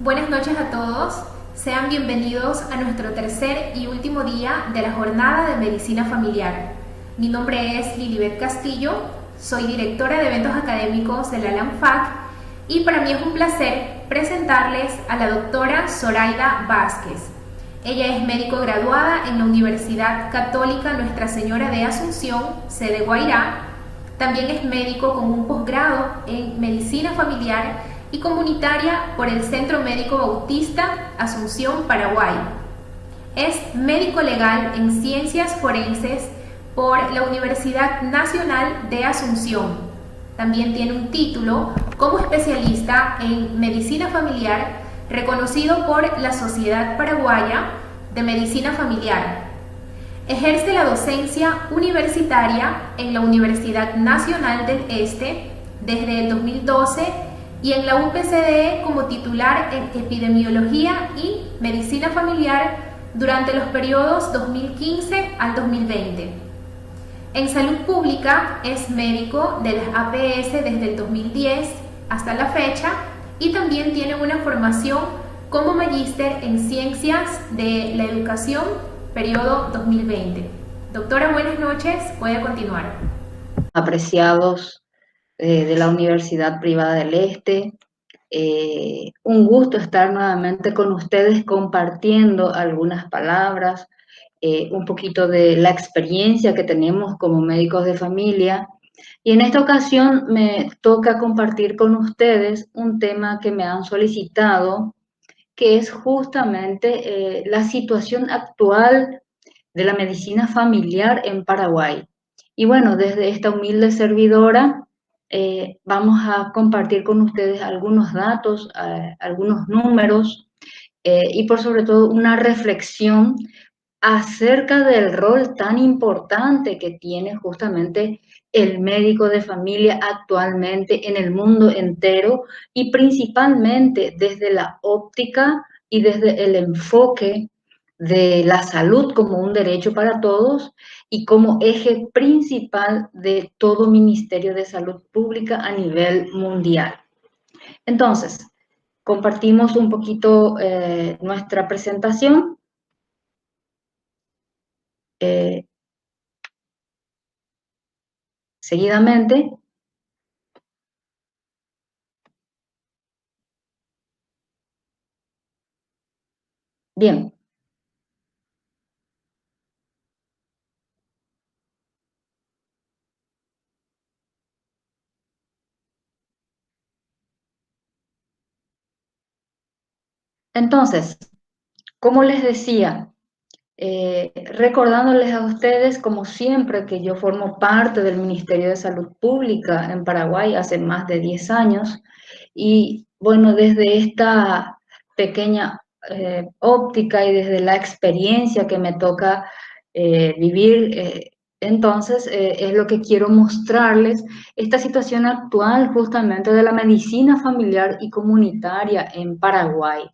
Buenas noches a todos, sean bienvenidos a nuestro tercer y último día de la jornada de medicina familiar. Mi nombre es Lilibet Castillo, soy directora de eventos académicos de la LANFAC y para mí es un placer presentarles a la doctora Zoraida Vázquez. Ella es médico graduada en la Universidad Católica Nuestra Señora de Asunción, sede Guairá. También es médico con un posgrado en medicina familiar y comunitaria por el Centro Médico Bautista, Asunción, Paraguay. Es médico legal en ciencias forenses por la Universidad Nacional de Asunción. También tiene un título como especialista en medicina familiar reconocido por la Sociedad Paraguaya de Medicina Familiar. Ejerce la docencia universitaria en la Universidad Nacional del Este desde el 2012 y en la UPCDE como titular en epidemiología y medicina familiar durante los periodos 2015 al 2020. En salud pública es médico de las APS desde el 2010 hasta la fecha y también tiene una formación como magíster en ciencias de la educación, periodo 2020. Doctora, buenas noches, puede continuar. Apreciados de la Universidad Privada del Este, un gusto estar nuevamente con ustedes compartiendo algunas palabras, un poquito de la experiencia que tenemos como médicos de familia. Y en esta ocasión me toca compartir con ustedes un tema que me han solicitado, que es justamente la situación actual de la medicina familiar en Paraguay. Y bueno, desde esta humilde servidora vamos a compartir con ustedes algunos datos, algunos números y por sobre todo una reflexión acerca del rol tan importante que tiene justamente el médico de familia actualmente en el mundo entero y principalmente desde la óptica y desde el enfoque de la salud como un derecho para todos y como eje principal de todo Ministerio de Salud Pública a nivel mundial. Entonces, compartimos un poquito nuestra presentación. Eh, Seguidamente, bien, entonces, como les decía, recordándoles a ustedes, como siempre, que yo formo parte del Ministerio de Salud Pública en Paraguay hace más de 10 años, y bueno, desde esta pequeña óptica y desde la experiencia que me toca vivir, entonces es lo que quiero mostrarles, esta situación actual justamente de la medicina familiar y comunitaria en Paraguay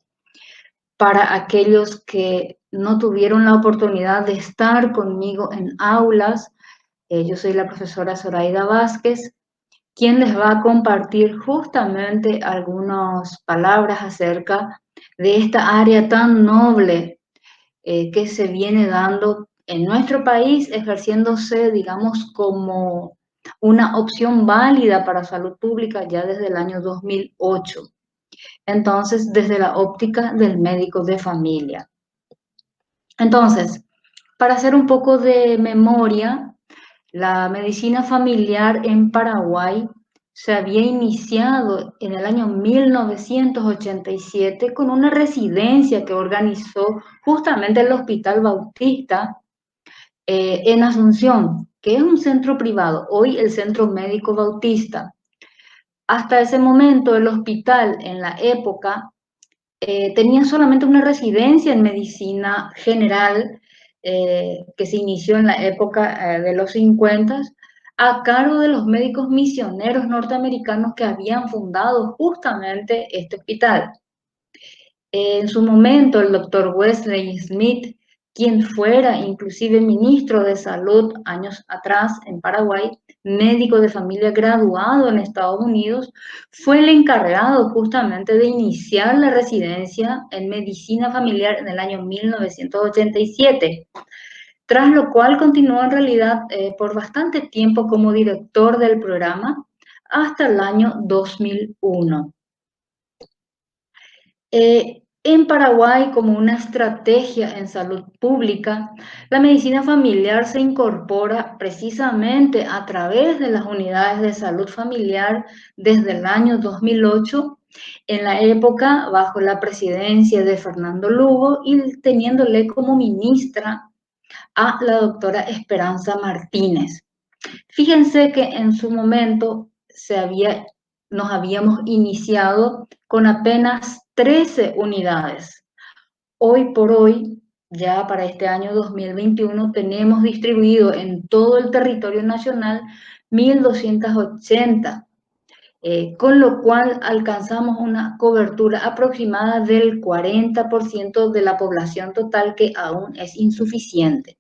para aquellos que no tuvieron la oportunidad de estar conmigo en aulas. Yo soy la profesora Zoraida Vázquez, quien les va a compartir justamente algunas palabras acerca de esta área tan noble que se viene dando en nuestro país, ejerciéndose, digamos, como una opción válida para salud pública ya desde el año 2008. Entonces, desde la óptica del médico de familia. Entonces, para hacer un poco de memoria, la medicina familiar en Paraguay se había iniciado en el año 1987 con una residencia que organizó justamente el Hospital Bautista en Asunción, que es un centro privado, hoy el Centro Médico Bautista. Hasta ese momento el hospital en la época tenía solamente una residencia en medicina general que se inició en la época de los 50 a cargo de los médicos misioneros norteamericanos que habían fundado justamente este hospital. En su momento, el doctor Wesley Smith, quien fuera inclusive ministro de Salud años atrás en Paraguay, médico de familia graduado en Estados Unidos, fue el encargado justamente de iniciar la residencia en medicina familiar en el año 1987, tras lo cual continuó en realidad por bastante tiempo como director del programa hasta el año 2001. En Paraguay, como una estrategia en salud pública, la medicina familiar se incorpora precisamente a través de las unidades de salud familiar desde el año 2008, en la época bajo la presidencia de Fernando Lugo y teniéndole como ministra a la doctora Esperanza Martínez. Fíjense que en su momento nos habíamos iniciado con apenas 13 unidades. Hoy por hoy, ya para este año 2021, tenemos distribuido en todo el territorio nacional 1.280, con lo cual alcanzamos una cobertura aproximada del 40% de la población total, que aún es insuficiente.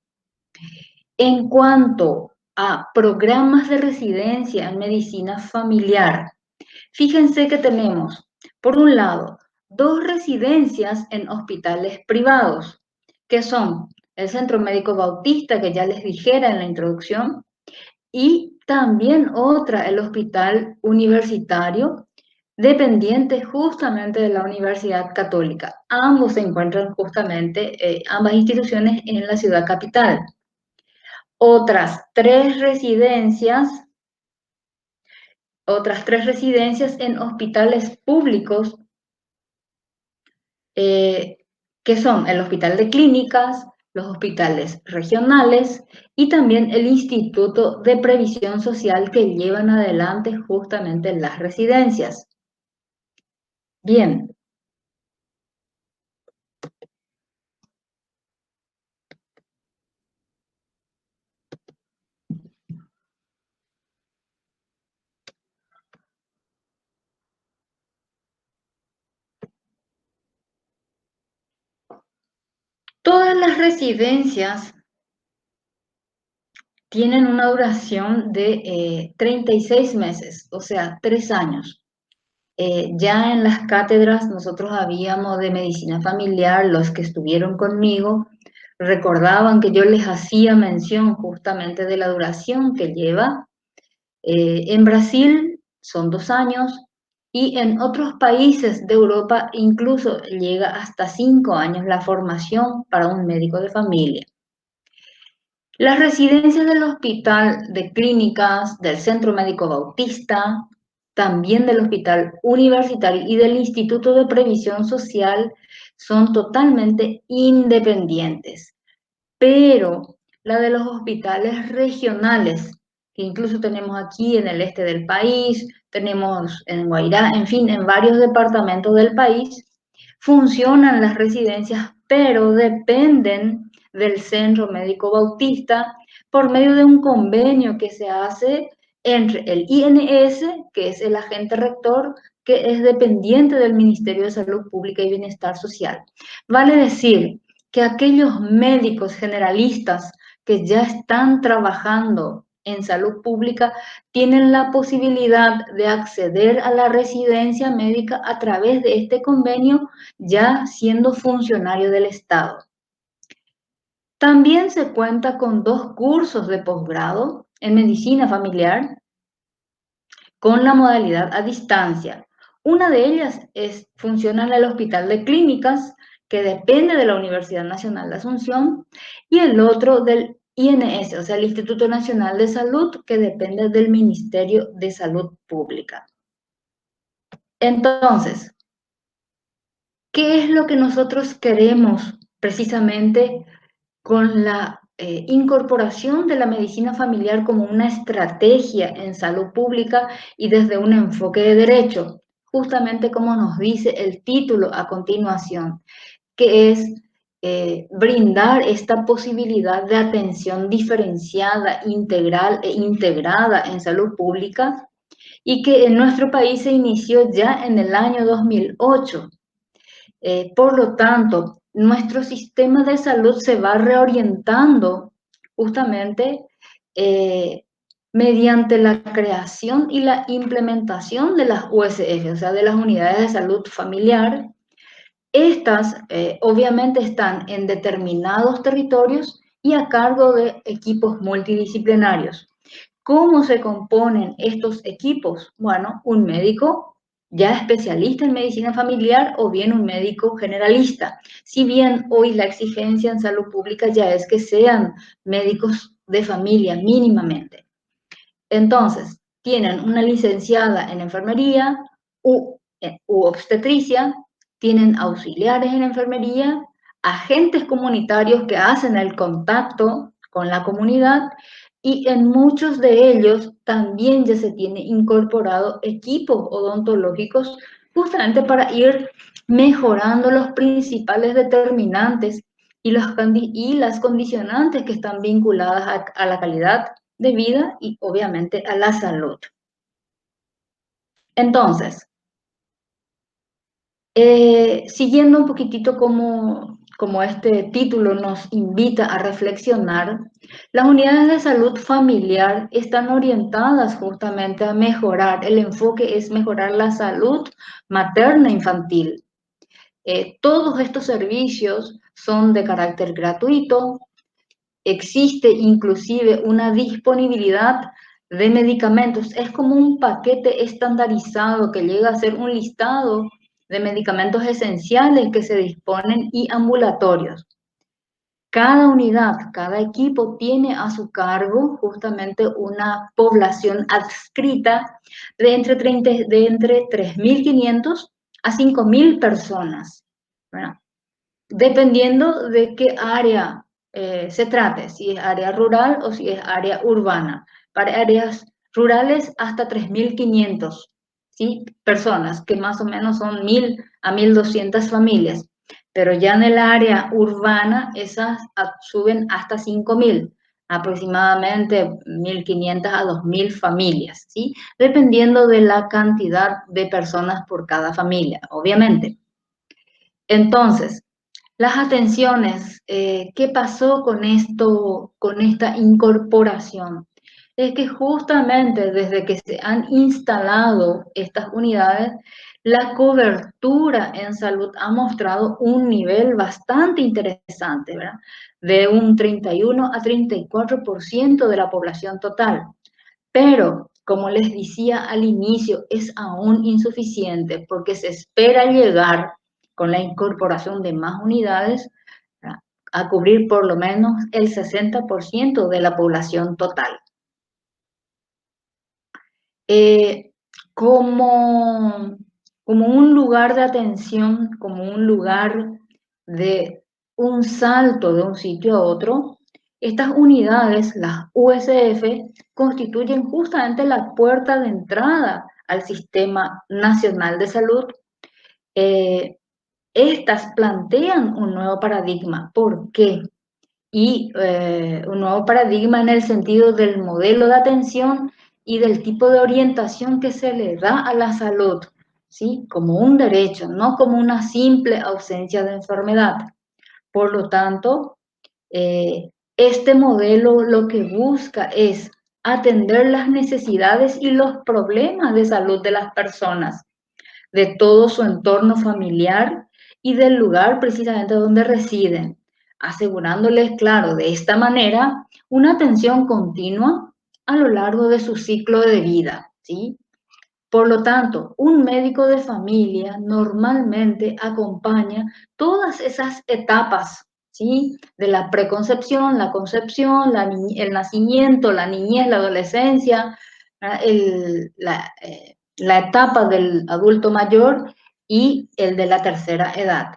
En cuanto a programas de residencia en medicina familiar, fíjense que tenemos, por un lado, 2 residencias en hospitales privados, que son el Centro Médico Bautista, que ya les dijera en la introducción, y también otra, el Hospital Universitario, dependiente justamente de la Universidad Católica. Ambos se encuentran justamente, ambas instituciones en la ciudad capital. Otras tres residencias en hospitales públicos, que son el Hospital de Clínicas, los hospitales regionales y también el Instituto de Previsión Social, que llevan adelante justamente las residencias. Bien. Todas las residencias tienen una duración de 36 meses, o sea, 3 años. Ya en las cátedras nosotros habíamos de medicina familiar, los que estuvieron conmigo recordaban que yo les hacía mención justamente de la duración que lleva. En Brasil son 2 años y en otros países de Europa incluso llega hasta 5 años la formación para un médico de familia. Las residencias del Hospital de Clínicas, del Centro Médico Bautista, también del Hospital Universitario y del Instituto de Previsión Social son totalmente independientes. Pero la de los hospitales regionales, que incluso tenemos aquí en el este del país, tenemos en Guairá, en fin, en varios departamentos del país, funcionan las residencias, pero dependen del Centro Médico Bautista por medio de un convenio que se hace entre el INS, que es el agente rector, que es dependiente del Ministerio de Salud Pública y Bienestar Social. Vale decir que aquellos médicos generalistas que ya están trabajando en salud pública tienen la posibilidad de acceder a la residencia médica a través de este convenio, ya siendo funcionario del Estado. También se cuenta con 2 cursos de posgrado en medicina familiar con la modalidad a distancia. Una de ellas funciona en el Hospital de Clínicas, que depende de la Universidad Nacional de Asunción, y el otro del INS, o sea, el Instituto Nacional de Salud, que depende del Ministerio de Salud Pública. Entonces, ¿qué es lo que nosotros queremos precisamente con la incorporación de la medicina familiar como una estrategia en salud pública y desde un enfoque de derecho? Justamente como nos dice el título a continuación, que es brindar esta posibilidad de atención diferenciada, integral e integrada en salud pública, y que en nuestro país se inició ya en el año 2008. Por lo tanto, nuestro sistema de salud se va reorientando justamente mediante la creación y la implementación de las USF, o sea, de las unidades de salud familiar. Estas obviamente están en determinados territorios y a cargo de equipos multidisciplinarios. ¿Cómo se componen estos equipos? Bueno, un médico ya especialista en medicina familiar o bien un médico generalista. Si bien hoy la exigencia en salud pública ya es que sean médicos de familia mínimamente. Entonces, tienen una licenciada en enfermería u obstetricia, tienen auxiliares en enfermería, agentes comunitarios que hacen el contacto con la comunidad y en muchos de ellos también ya se tiene incorporado equipos odontológicos justamente para ir mejorando los principales determinantes y las condicionantes que están vinculadas a la calidad de vida y obviamente a la salud. Entonces, siguiendo un poquitito como este título nos invita a reflexionar, las unidades de salud familiar están orientadas justamente a mejorar, el enfoque es mejorar la salud materna infantil. Todos estos servicios son de carácter gratuito, existe inclusive una disponibilidad de medicamentos. Es como un paquete estandarizado que llega a ser un listado de medicamentos esenciales que se disponen y ambulatorios. Cada unidad, cada equipo tiene a su cargo justamente una población adscrita de entre 3.500 a 5.000 personas, ¿verdad? Dependiendo de qué área se trate, si es área rural o si es área urbana. Para áreas rurales hasta 3.500, ¿sí? Personas, que más o menos son 1.000 a 1.200 familias. Pero ya en el área urbana esas suben hasta 5.000, aproximadamente 1.500 a 2.000 familias, ¿sí? Dependiendo de la cantidad de personas por cada familia, obviamente. Entonces, las atenciones, ¿qué pasó con esto, con esta incorporación? Es que justamente desde que se han instalado estas unidades, la cobertura en salud ha mostrado un nivel bastante interesante, ¿verdad? De un 31 a 34% de la población total. Pero, como les decía al inicio, es aún insuficiente porque se espera llegar con la incorporación de más unidades a cubrir por lo menos el 60% de la población total. Eh, como, como un lugar de atención, como un lugar de un salto de un sitio a otro, estas unidades, las USF, constituyen justamente la puerta de entrada al Sistema Nacional de Salud. Eh, Estas plantean un nuevo paradigma. ¿Por qué? Un nuevo paradigma en el sentido del modelo de atención y del tipo de orientación que se le da a la salud, ¿sí? Como un derecho, no como una simple ausencia de enfermedad. Por lo tanto, este modelo lo que busca es atender las necesidades y los problemas de salud de las personas, de todo su entorno familiar y del lugar precisamente donde residen, asegurándoles, claro, de esta manera, una atención continua a lo largo de su ciclo de vida, ¿sí? Por lo tanto, un médico de familia normalmente acompaña todas esas etapas, ¿sí? De la preconcepción, la concepción, el nacimiento, la niñez, la adolescencia, la etapa del adulto mayor y el de la tercera edad.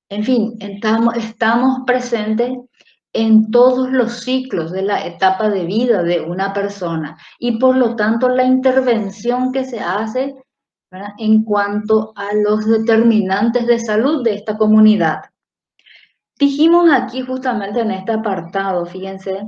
En fin, estamos presentes en todos los ciclos de la etapa de vida de una persona y por lo tanto la intervención que se hace, ¿verdad?, en cuanto a los determinantes de salud de esta comunidad. Dijimos aquí justamente en este apartado, fíjense,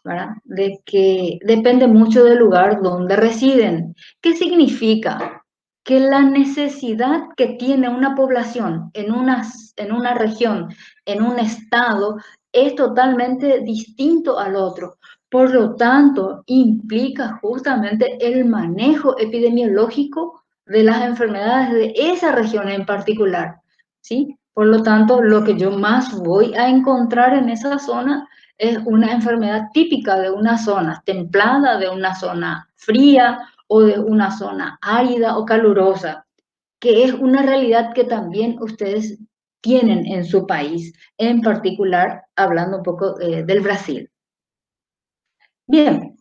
¿verdad?, de que depende mucho del lugar donde residen. ¿Qué significa? Que la necesidad que tiene una población en una región, en un estado, es totalmente distinto al otro. Por lo tanto, implica justamente el manejo epidemiológico de las enfermedades de esa región en particular, ¿sí? Por lo tanto, lo que yo más voy a encontrar en esa zona es una enfermedad típica de una zona templada, de una zona fría o de una zona árida o calurosa, que es una realidad que también ustedes tienen en su país, en particular hablando un poco del Brasil. Bien,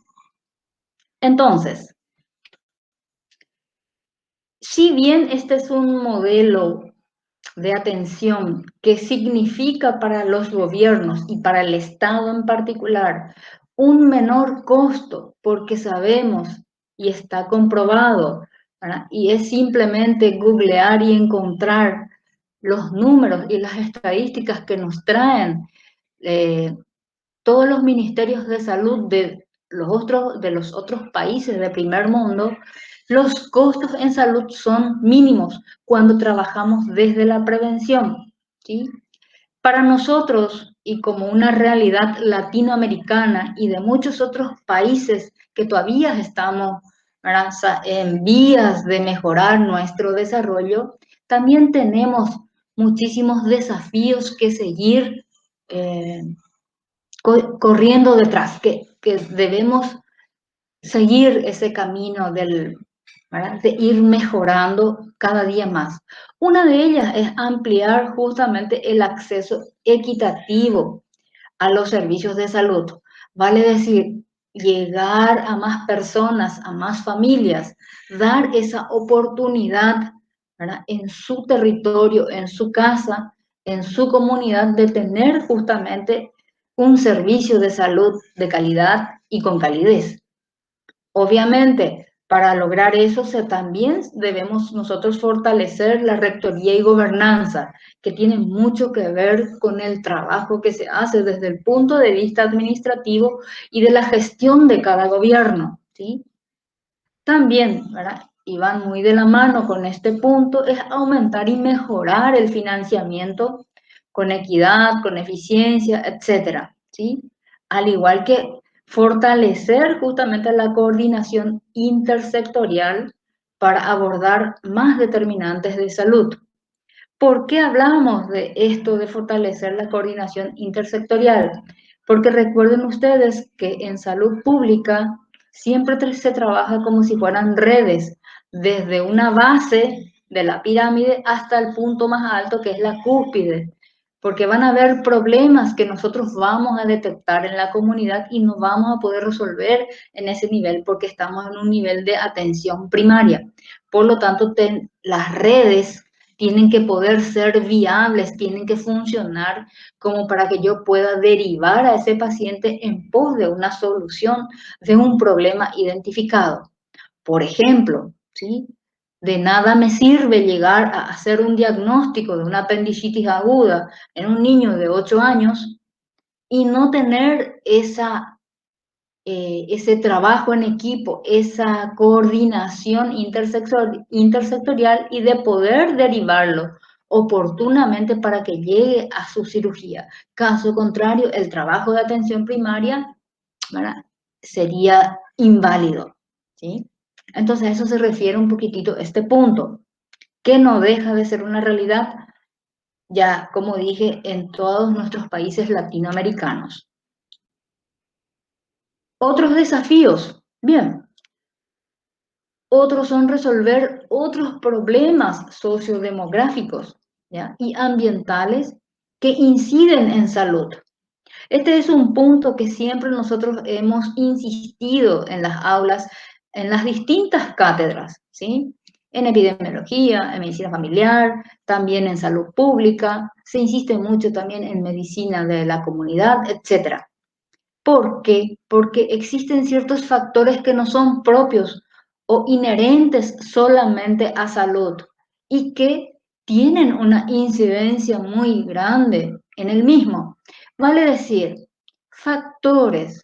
entonces, si bien este es un modelo de atención que significa para los gobiernos y para el Estado en particular un menor costo, porque sabemos y está comprobado, ¿verdad? Y es simplemente googlear y encontrar los números y las estadísticas que nos traen eh, todos los ministerios de salud de los otros países de primer mundo. Los costos en salud son mínimos cuando trabajamos desde la prevención, ¿sí? Para nosotros, y como una realidad latinoamericana y de muchos otros países que todavía estamos, ¿verdad?, en vías de mejorar nuestro desarrollo, también tenemos muchísimos desafíos que seguir eh, corriendo detrás, que debemos seguir ese camino ¿verdad?, de ir mejorando cada día más. Una de ellas es ampliar justamente el acceso equitativo a los servicios de salud. Vale decir, llegar a más personas, a más familias, dar esa oportunidad, ¿verdad?, en su territorio, en su casa, en su comunidad, de tener justamente un servicio de salud de calidad y con calidez. Obviamente, para lograr eso también debemos nosotros fortalecer la rectoría y gobernanza, que tiene mucho que ver con el trabajo que se hace desde el punto de vista administrativo y de la gestión de cada gobierno, ¿sí? También, ¿verdad?, y van muy de la mano con este punto, es aumentar y mejorar el financiamiento con equidad, con eficiencia, etcétera, ¿sí? Al igual que fortalecer justamente la coordinación intersectorial para abordar más determinantes de salud. ¿Por qué hablamos de esto de fortalecer la coordinación intersectorial? Porque recuerden ustedes que en salud pública siempre se trabaja como si fueran redes, desde una base de la pirámide hasta el punto más alto, que es la cúspide, porque van a haber problemas que nosotros vamos a detectar en la comunidad y no vamos a poder resolver en ese nivel porque estamos en un nivel de atención primaria. Por lo tanto, las redes tienen que poder ser viables, tienen que funcionar como para que yo pueda derivar a ese paciente en pos de una solución de un problema identificado. Por ejemplo, ¿sí?, de nada me sirve llegar a hacer un diagnóstico de una apendicitis aguda en un niño de 8 años y no tener ese trabajo en equipo, esa coordinación intersectorial y de poder derivarlo oportunamente para que llegue a su cirugía. Caso contrario, el trabajo de atención primaria, ¿verdad?, sería inválido, ¿sí? Entonces, a eso se refiere un poquitito este punto, que no deja de ser una realidad, ya como dije, en todos nuestros países latinoamericanos. Otros desafíos, bien, otros son resolver otros problemas sociodemográficos, ¿ya?, y ambientales que inciden en salud. Este es un punto que siempre nosotros hemos insistido en las aulas, en las distintas cátedras, ¿sí? En epidemiología, en medicina familiar, también en salud pública, se insiste mucho también en medicina de la comunidad, etc. ¿Por qué? Porque existen ciertos factores que no son propios o inherentes solamente a salud y que tienen una incidencia muy grande en el mismo. Vale decir, factores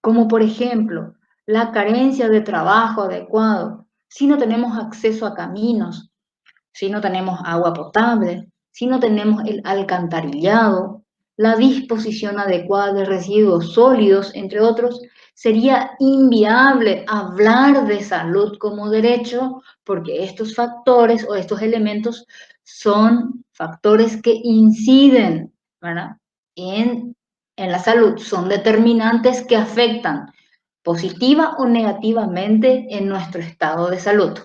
como por ejemplo la carencia de trabajo adecuado, si no tenemos acceso a caminos, si no tenemos agua potable, si no tenemos el alcantarillado, la disposición adecuada de residuos sólidos, entre otros, sería inviable hablar de salud como derecho porque estos factores o estos elementos son factores que inciden, ¿verdad?, en la salud, son determinantes que afectan positiva o negativamente en nuestro estado de salud.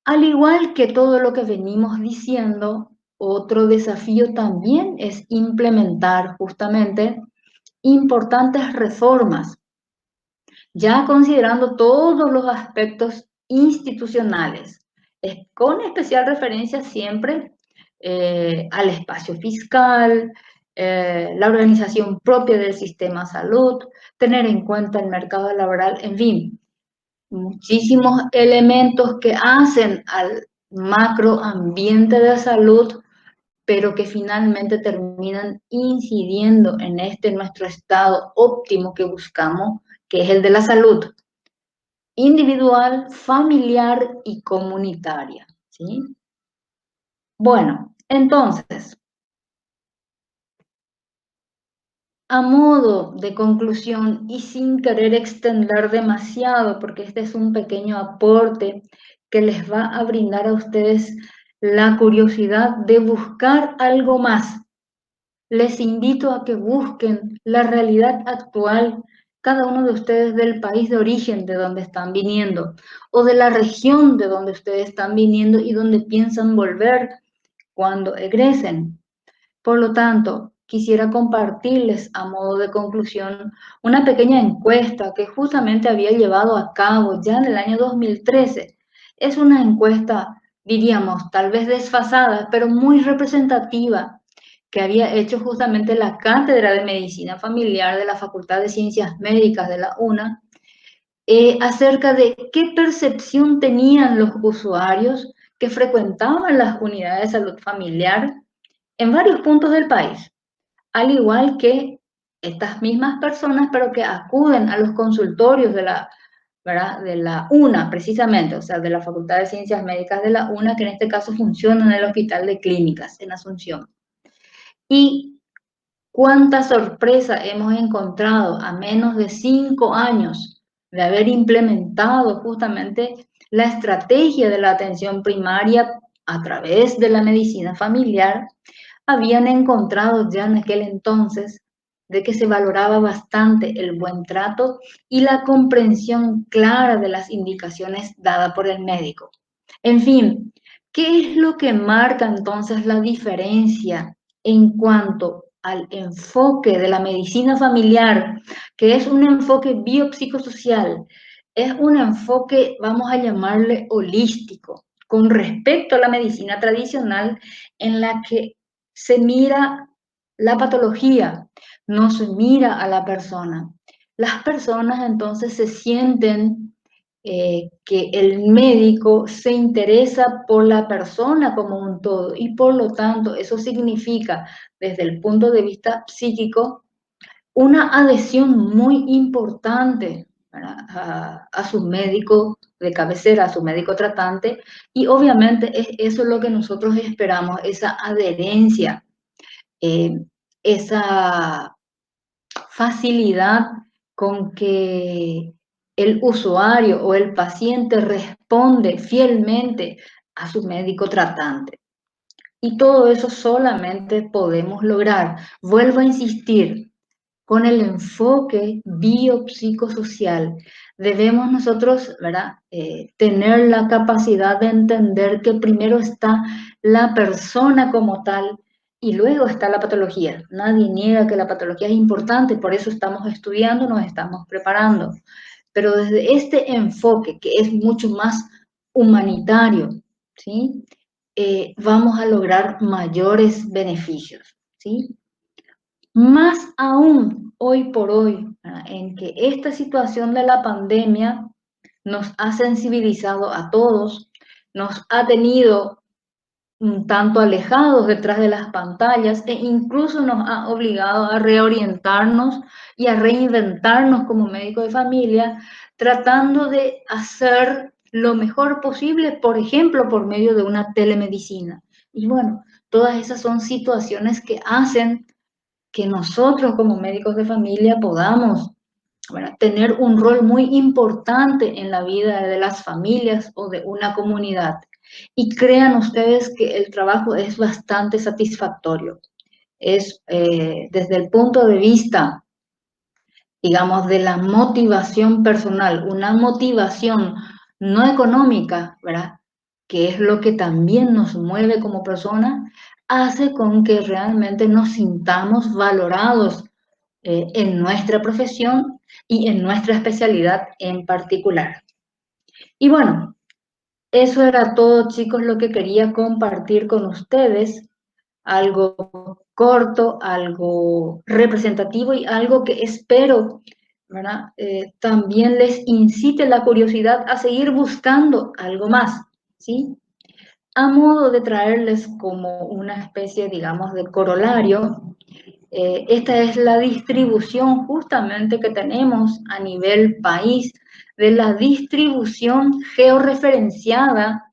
Al igual que todo lo que venimos diciendo, otro desafío también es implementar justamente importantes reformas, ya considerando todos los aspectos institucionales, con especial referencia siempre al espacio fiscal, la organización propia del sistema salud, tener en cuenta el mercado laboral, en fin, muchísimos elementos que hacen al macroambiente de salud, pero que finalmente terminan incidiendo en nuestro estado óptimo que buscamos, que es el de la salud individual, familiar y comunitaria, ¿sí? Bueno, entonces, a modo de conclusión y sin querer extender demasiado, porque este es un pequeño aporte que les va a brindar a ustedes la curiosidad de buscar algo más. Les invito a que busquen la realidad actual, cada uno de ustedes del país de origen de donde están viniendo, o de la región de donde ustedes están viniendo y donde piensan volver cuando egresen. Por lo tanto, quisiera compartirles a modo de conclusión una pequeña encuesta que justamente había llevado a cabo ya en el año 2013. Es una encuesta, diríamos, tal vez desfasada, pero muy representativa, que había hecho justamente la Cátedra de Medicina Familiar de la Facultad de Ciencias Médicas de la UNA, acerca de qué percepción tenían los usuarios que frecuentaban las unidades de salud familiar en varios puntos del país, al igual que estas mismas personas, pero que acuden a los consultorios de la, ¿verdad?, de la UNA, precisamente, o sea, de la Facultad de Ciencias Médicas de la UNA, que en este caso funciona en el Hospital de Clínicas en Asunción. Y cuánta sorpresa hemos encontrado a menos de 5 años de haber implementado justamente la estrategia de la atención primaria a través de la medicina familiar. Habían encontrado ya en aquel entonces de que se valoraba bastante el buen trato y la comprensión clara de las indicaciones dadas por el médico. En fin, ¿qué es lo que marca entonces la diferencia en cuanto al enfoque de la medicina familiar, que es un enfoque biopsicosocial, es un enfoque, vamos a llamarle holístico, con respecto a la medicina tradicional en la que se mira la patología, no se mira a la persona? Las personas entonces se sienten que el médico se interesa por la persona como un todo y por lo tanto eso significa desde el punto de vista psíquico una adhesión muy importante a su médico de cabecera, a su médico tratante, y obviamente eso es lo que nosotros esperamos, esa adherencia, eh, esa facilidad con que el usuario o el paciente responde fielmente a su médico tratante. Y todo eso solamente podemos lograr, vuelvo a insistir, con el enfoque biopsicosocial. Debemos nosotros, ¿verdad?, tener la capacidad de entender que primero está la persona como tal y luego está la patología. Nadie niega que la patología es importante, por eso estamos estudiando, nos estamos preparando. Pero desde este enfoque, que es mucho más humanitario, ¿sí?, vamos a lograr mayores beneficios, ¿sí? Más aún hoy por hoy, en que esta situación de la pandemia nos ha sensibilizado a todos, nos ha tenido un tanto alejados detrás de las pantallas e incluso nos ha obligado a reorientarnos y a reinventarnos como médico de familia, tratando de hacer lo mejor posible, por ejemplo, por medio de una telemedicina. Y bueno, Todas esas son situaciones que hacen que nosotros como médicos de familia podamos, ¿verdad?, tener un rol muy importante en la vida de las familias o de una comunidad. Y crean ustedes que el trabajo es bastante satisfactorio. Es desde el punto de vista, digamos, de la motivación personal, una motivación no económica, ¿verdad?, que es lo que también nos mueve como personas, hace con que realmente nos sintamos valorados en nuestra profesión y en nuestra especialidad en particular. Y bueno, eso era todo, chicos, lo que quería compartir con ustedes. Algo corto, algo representativo y algo que espero, ¿verdad?, también les incite la curiosidad a seguir buscando algo más, ¿sí? A modo de traerles como una especie, digamos, de corolario, esta es la distribución justamente que tenemos a nivel país, de la distribución georreferenciada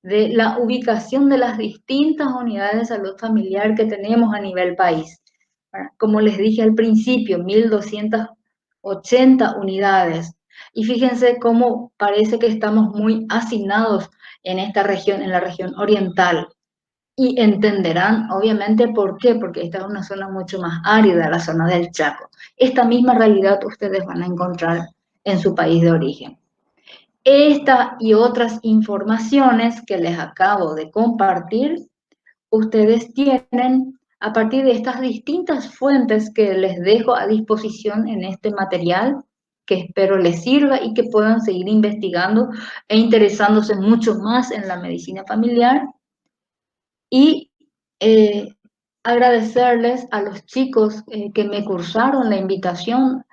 de la ubicación de las distintas unidades de salud familiar que tenemos a nivel país. Como les dije al principio, 1.280 unidades. Y fíjense cómo parece que estamos muy hacinados en esta región, en la región oriental. Y entenderán, obviamente, ¿por qué? Porque esta es una zona mucho más árida, la zona del Chaco. Esta misma realidad ustedes van a encontrar en su país de origen. Esta y otras informaciones que les acabo de compartir, ustedes tienen a partir de estas distintas fuentes que les dejo a disposición en este material, que espero les sirva y que puedan seguir investigando e interesándose mucho más en la medicina familiar. Y agradecerles a los chicos que me cursaron la invitación,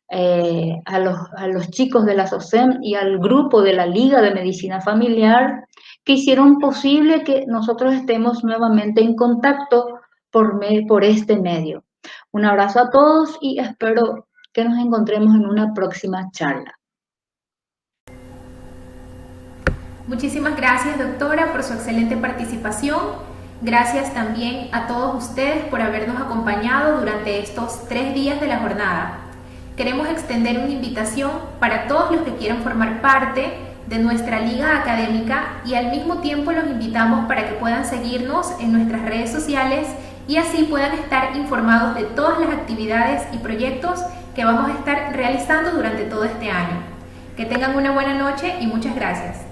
a los chicos de la SOSEM y al grupo de la Liga de Medicina Familiar, que hicieron posible que nosotros estemos nuevamente en contacto por este medio. Un abrazo a todos y espero que nos encontremos en una próxima charla. Muchísimas gracias, doctora, por su excelente participación. Gracias también a todos ustedes por habernos acompañado durante estos 3 días de la jornada. Queremos extender una invitación para todos los que quieran formar parte de nuestra liga académica y al mismo tiempo los invitamos para que puedan seguirnos en nuestras redes sociales y así puedan estar informados de todas las actividades y proyectos que vamos a estar realizando durante todo este año. Que tengan una buena noche y muchas gracias.